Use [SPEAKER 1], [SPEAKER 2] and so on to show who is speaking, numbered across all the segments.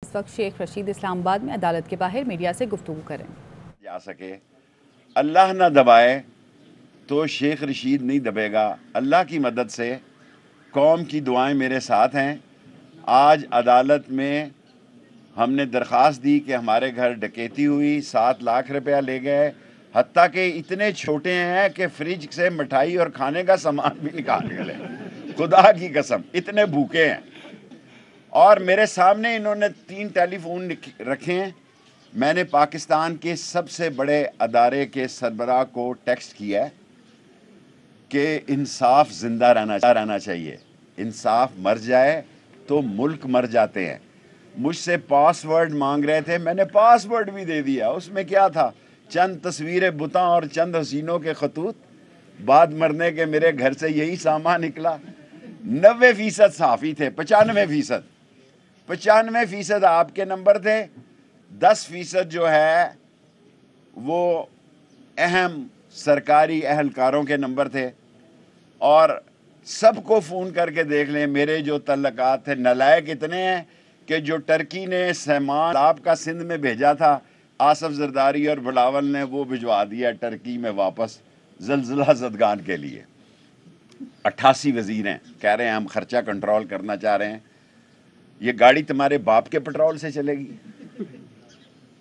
[SPEAKER 1] इस वक्त शेख रशीद इस्लामाबाद में अदालत के बाहर मीडिया से गुफ्तगू करें।
[SPEAKER 2] जा सके, अल्लाह ना दबाए तो शेख रशीद नहीं दबेगा। अल्लाह की मदद से कौम की दुआएं मेरे साथ हैं। आज अदालत में हमने दरख्वास्त दी कि हमारे घर डकैती हुई, 7 लाख रुपया ले गए, हत्ता कि इतने छोटे हैं कि फ्रिज से मिठाई और खाने का सामान भी निकाल गए। खुदा की कसम, इतने भूखे हैं। और मेरे सामने इन्होंने 3 टेलीफोन रखे हैं। मैंने पाकिस्तान के सबसे बड़े अदारे के सरबराह को टेक्स्ट किया है कि इंसाफ ज़िंदा रहना चाहिए। इंसाफ मर जाए तो मुल्क मर जाते हैं। मुझसे पासवर्ड मांग रहे थे, मैंने पासवर्ड भी दे दिया। उसमें क्या था, चंद तस्वीरें बुता और चंद हसीनों के खतूत। बाद मरने के मेरे घर से यही सामान निकला। 90% साफ़ी थे, 95% आपके नंबर थे, 10% जो है वो अहम सरकारी अहलकारों के नंबर थे। और सबको फ़ोन करके देख लें, मेरे जो तल्लकात थे, नालायक इतने हैं कि जो टर्की ने सामान आपका सिंध में भेजा था, आसफ जरदारी और बिलावल ने वो भिजवा दिया टर्की में वापस ज़लज़ला ज़दगान के लिए। 88 वज़ीर हैं, कह रहे हैं हम ख़र्चा कंट्रोल करना चाह रहे हैं। ये गाड़ी तुम्हारे बाप के पेट्रोल से चलेगी?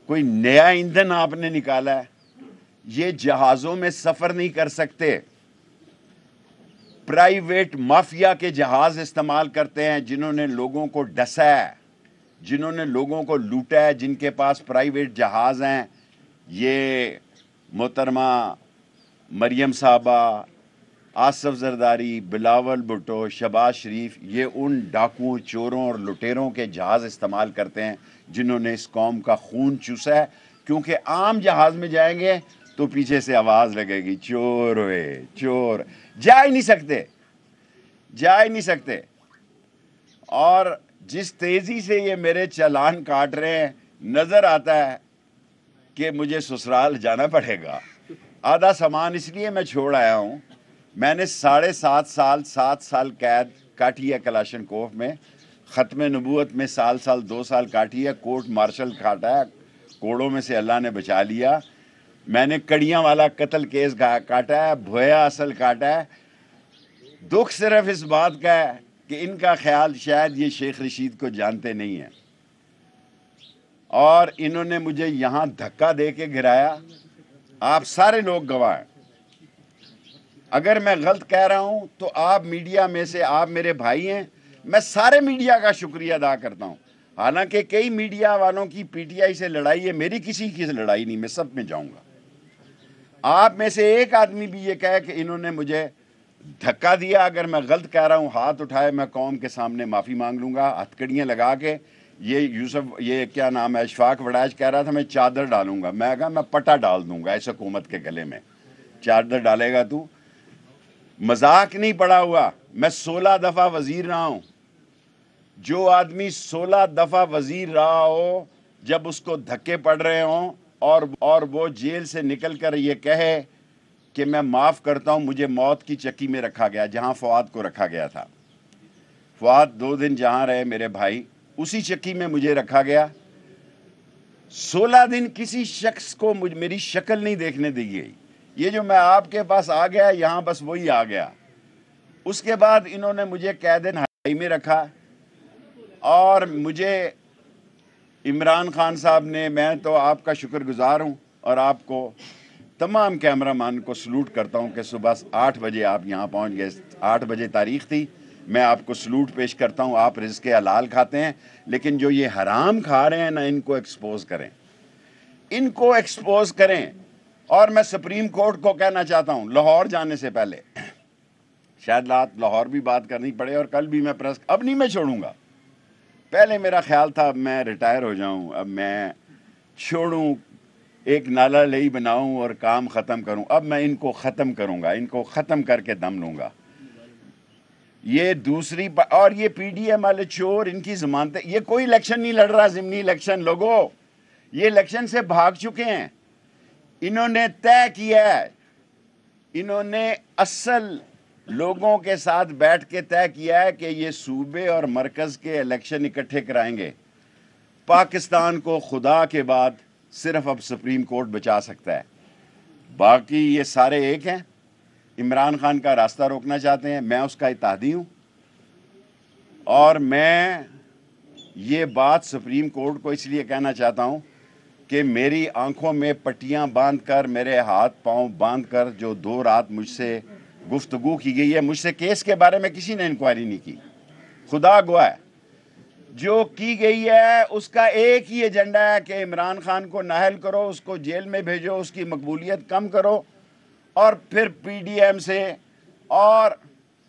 [SPEAKER 2] कोई नया ईंधन आपने निकाला है? ये जहाज़ों में सफ़र नहीं कर सकते। प्राइवेट माफिया के जहाज़ इस्तेमाल करते हैं, जिन्होंने लोगों को डसा है, जिन्होंने लोगों को लूटा है, जिनके पास प्राइवेट जहाज़ हैं। ये मोहतरमा मरियम साहबा, आसफ जरदारी, बिलावल भुट्टो, शहबाज शरीफ, ये उन डाकुओं, चोरों और लुटेरों के जहाज़ इस्तेमाल करते हैं जिन्होंने इस कौम का खून चूसा है। क्योंकि आम जहाज़ में जाएंगे तो पीछे से आवाज़ लगेगी, चोर हुए चोर। जा ही नहीं सकते। और जिस तेज़ी से ये मेरे चालान काट रहे हैं, नज़र आता है कि मुझे ससुराल जाना पड़ेगा। आधा सामान इसलिए मैं छोड़ आया हूँ। मैंने 7.5 साल कैद काटी है कलाशनकोफ में। ख़त्म नबूवत में साल 2 साल काटी है। कोर्ट मार्शल काटा है, कोड़ों में से अल्लाह ने बचा लिया। मैंने कड़ियाँ वाला कत्ल केस काटा है, भोया असल काटा है। दुख सिर्फ इस बात का है कि इनका ख्याल शायद ये शेख रशीद को जानते नहीं हैं, और इन्होंने मुझे यहाँ धक्का दे के गिराया। आप सारे लोग गवाह हैं। अगर मैं गलत कह रहा हूँ तो आप मीडिया में से, आप मेरे भाई हैं, मैं सारे मीडिया का शुक्रिया अदा करता हूँ। हालांकि कई मीडिया वालों की पीटीआई से लड़ाई है, मेरी किसी की लड़ाई नहीं, मैं सब में जाऊँगा। आप में से एक आदमी भी ये कहे कि इन्होंने मुझे धक्का दिया, अगर मैं गलत कह रहा हूँ हाथ उठाए, मैं कौम के सामने माफ़ी मांग लूँगा। हथकड़ियाँ लगा के ये क्या नाम है, अशफाक वड़ाज कह रहा था मैं चादर डालूँगा। मैं कहा मैं पटा डाल दूँगा इस हुकूमत के गले में। चादर डालेगा तू? मजाक नहीं पड़ा हुआ। मैं 16 दफ़ा वज़ीर रहा हूँ। जो आदमी 16 दफ़ा वज़ीर रहा हो, जब उसको धक्के पड़ रहे हों और वो जेल से निकल कर ये कहे कि मैं माफ़ करता हूँ, मुझे मौत की चक्की में रखा गया, जहाँ फ़ुआद को रखा गया था। फ़ुआद 2 दिन जहाँ रहे मेरे भाई, उसी चक्की में मुझे रखा गया। 16 दिन किसी शख्स को मेरी शक्ल नहीं देखने दी गई। ये जो मैं आपके पास आ गया, यहाँ बस वही आ गया। उसके बाद इन्होंने मुझे कैद नहाई में रखा, और मुझे इमरान खान साहब ने, मैं तो आपका शुक्रगुजार हूँ और आपको तमाम कैमरामैन को सलूट करता हूँ कि सुबह 8 बजे आप यहाँ पहुँच गए। 8 बजे तारीख़ थी। मैं आपको सलूट पेश करता हूँ। आप रिज़्क़ हलाल खाते हैं, लेकिन जो ये हराम खा रहे हैं ना, इनको एक्सपोज़ करें। और मैं सुप्रीम कोर्ट को कहना चाहता हूँ, लाहौर जाने से पहले, शायद लाहौर भी बात करनी पड़े, और कल भी मैं प्रेस, अब नहीं मैं छोड़ूंगा। पहले मेरा ख्याल था मैं रिटायर हो जाऊं, अब मैं छोड़ूं, एक नाला लई बनाऊं और काम ख़त्म करूं। अब मैं इनको ख़त्म करूंगा, इनको ख़त्म करके दम लूँगा। ये दूसरी और ये पीडीएम वाले चोर, इनकी ज़मानतें, ये कोई इलेक्शन नहीं लड़ रहा, ज़िमनी इलेक्शन। लोगों, ये इलेक्शन से भाग चुके हैं। इन्होंने तय किया है, इन्होंने असल लोगों के साथ बैठ के तय किया है कि ये सूबे और मरकज़ के इलेक्शन इकट्ठे कराएंगे। پاکستان کو خدا کے بعد صرف اب سپریم کورٹ بچا سکتا ہے. باقی یہ سارے ایک ہیں. عمران خان کا راستہ روکنا چاہتے ہیں, میں اس کا اتحادی ہوں, اور میں یہ بات سپریم کورٹ کو اس لیے کہنا چاہتا ہوں کہ میری آنکھوں میں پٹیاں باندھ کر, میرے ہاتھ پاؤں باندھ کر جو 2 رات مجھ سے گفتگو کی گئی ہے, مجھ سے کیس کے بارے میں کسی نے انکوائری نہیں کی. خدا گواہ ہے, جو کی گئی ہے اس کا ایک ہی ایجنڈا ہے کہ عمران خان کو نااہل کرو, اس کو جیل میں بھیجو, اس کی مقبولیت کم کرو, اور پھر پی ڈی ایم سے اور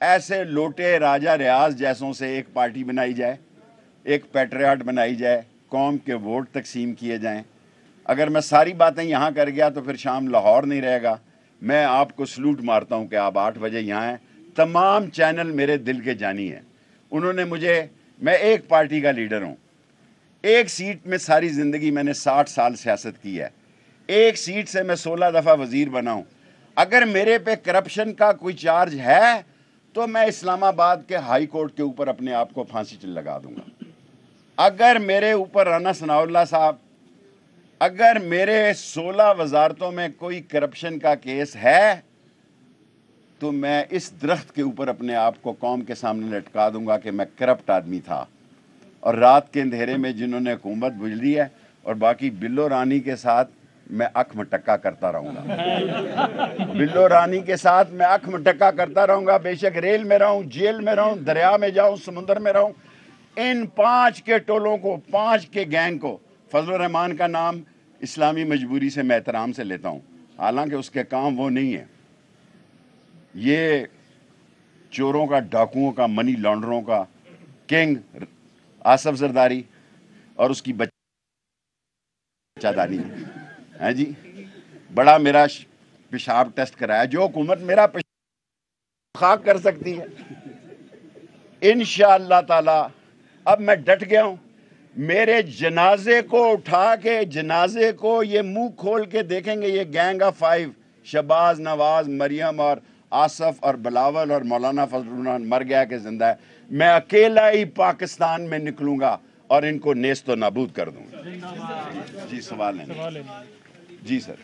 [SPEAKER 2] ایسے لوٹے راجہ ریاض جیسوں سے ایک پارٹی بنائی جائے, ایک پیٹریاٹ بنائی جائے, قوم کے ووٹ تقسیم کیے جائیں. اگر میں ساری باتیں یہاں کر گیا تو پھر شام لاہور نہیں رہے گا. میں آپ کو سلوٹ مارتا ہوں کہ آپ 8 بجے یہاں ہیں. تمام چینل میرے دل کے جانی ہیں. انہوں نے مجھے, میں ایک پارٹی کا لیڈر ہوں, ایک سیٹ میں ساری زندگی میں نے 60 سال سیاست کی ہے, ایک سیٹ سے میں 16 دفعہ وزیر بنا ہوں. اگر میرے پہ کرپشن کا کوئی چارج ہے تو میں اسلام آباد کے ہائی کورٹ کے اوپر اپنے آپ کو پھانسی لگا دوں گا. اگر میرے اوپر رانا ثناء اللہ صاحب, اگر میرے 16 وزارتوں میں کوئی کرپشن کا کیس ہے تو میں اس درخت کے اوپر اپنے آپ کو قوم کے سامنے لٹکا دوں گا کہ میں کرپٹ آدمی تھا, اور رات کے اندھیرے میں جنہوں نے حکومت بجلی ہے, اور باقی بلو رانی کے ساتھ میں اکھ مٹکا کرتا رہوں گا. بلو رانی کے ساتھ میں اکھ مٹکا کرتا رہوں گا, بے شک ریل میں رہوں, جیل میں رہوں, دریا میں جاؤں, سمندر میں رہوں. ان 5 کے ٹولوں کو, 5 کے گینگ کو, فضل الرحمان کا نام اسلامی مجبوری سے میں احترام سے لیتا ہوں, حالانکہ اس کے کام وہ نہیں ہیں. یہ چوروں کا, ڈاکوؤں کا, منی لانڈروں کا کنگ آصف زرداری اور اس کی بچہ دانی ہے جی. بڑا میرا پیشاب ٹیسٹ کرایا, جو حکومت میرا پیشاب خاک کر سکتی ہے. انشاءاللہ تعالی اب میں ڈٹ گیا ہوں. میرے جنازے کو اٹھا کے, جنازے کو یہ منہ کھول کے دیکھیں گے, یہ گینگ آف 5, شہباز, نواز, مریم اور آصف اور بلاول اور مولانا فضل الرحمان مر گیا کہ زندہ ہے. میں اکیلا ہی پاکستان میں نکلوں گا اور ان کو نیست و نابود کر دوں گا. جی سوال ہے. جی سر.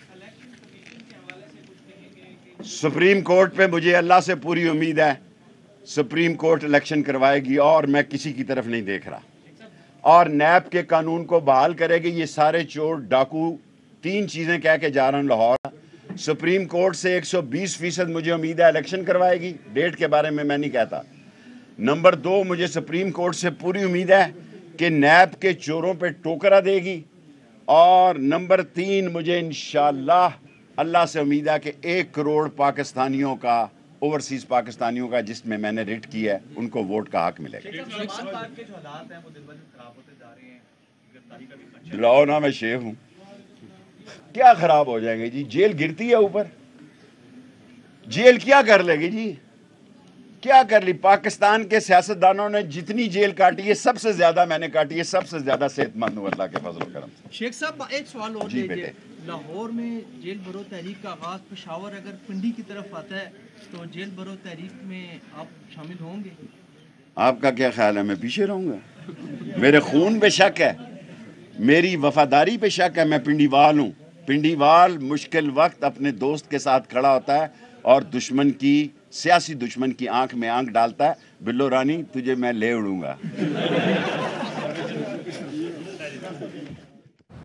[SPEAKER 2] سپریم کورٹ پہ مجھے اللہ سے پوری امید ہے, سپریم کورٹ الیکشن کروائے گی اور میں کسی کی طرف نہیں دیکھ رہا, اور نیب کے قانون کو بحال کرے گی. یہ سارے چور ڈاکو 3 چیزیں کہہ کے جا رہا ہوں لاہور. سپریم کورٹ سے 120% مجھے امید ہے الیکشن کروائے گی, ڈیٹ کے بارے میں نہیں کہتا. نمبر 2, مجھے سپریم کورٹ سے پوری امید ہے کہ نیب کے چوروں پہ ٹوکرا دے گی. اور نمبر 3, مجھے انشاءاللہ اللہ سے امید ہے کہ 1 کروڑ پاکستانیوں کا, اوورسیز پاکستانیوں کا, جس میں نے ریٹ کی ہے, ان کو ووٹ کا حق ملے گا. دلاؤ نا, میں شیخ ہوں. کیا خراب ہو جائیں گے جی؟ جیل گرتی ہے اوپر, جیل کیا کر لے گی جی؟ کیا کر لی؟ پاکستان کے سیاستدانوں نے جتنی جیل کاٹی ہے سب سے زیادہ میں نے کاٹی ہے, سب سے زیادہ صحت مند ہوں اللہ کے فضل و کرم سے.
[SPEAKER 3] شیخ صاحب ایک سوال اور
[SPEAKER 2] جی
[SPEAKER 3] لیجیے, لاہور میں جیل بھرو تحریک کا آغاز پشاور اگر پنڈی کی طرف آتا ہے تو جیل بھرو تحریک میں آپ شامل ہوں گے؟
[SPEAKER 2] آپ کا کیا خیال ہے؟ میں پیچھے رہوں گا؟ میرے خون پہ شک ہے, میری وفاداری پہ شک ہے. میں پنڈی وال ہوں. پنڈی وال مشکل وقت اپنے دوست کے ساتھ کھڑا ہوتا ہے اور دشمن کی, سیاسی دشمن کی آنکھ میں آنکھ ڈالتا ہے. بلو رانی تجھے میں لے اڑوں گا.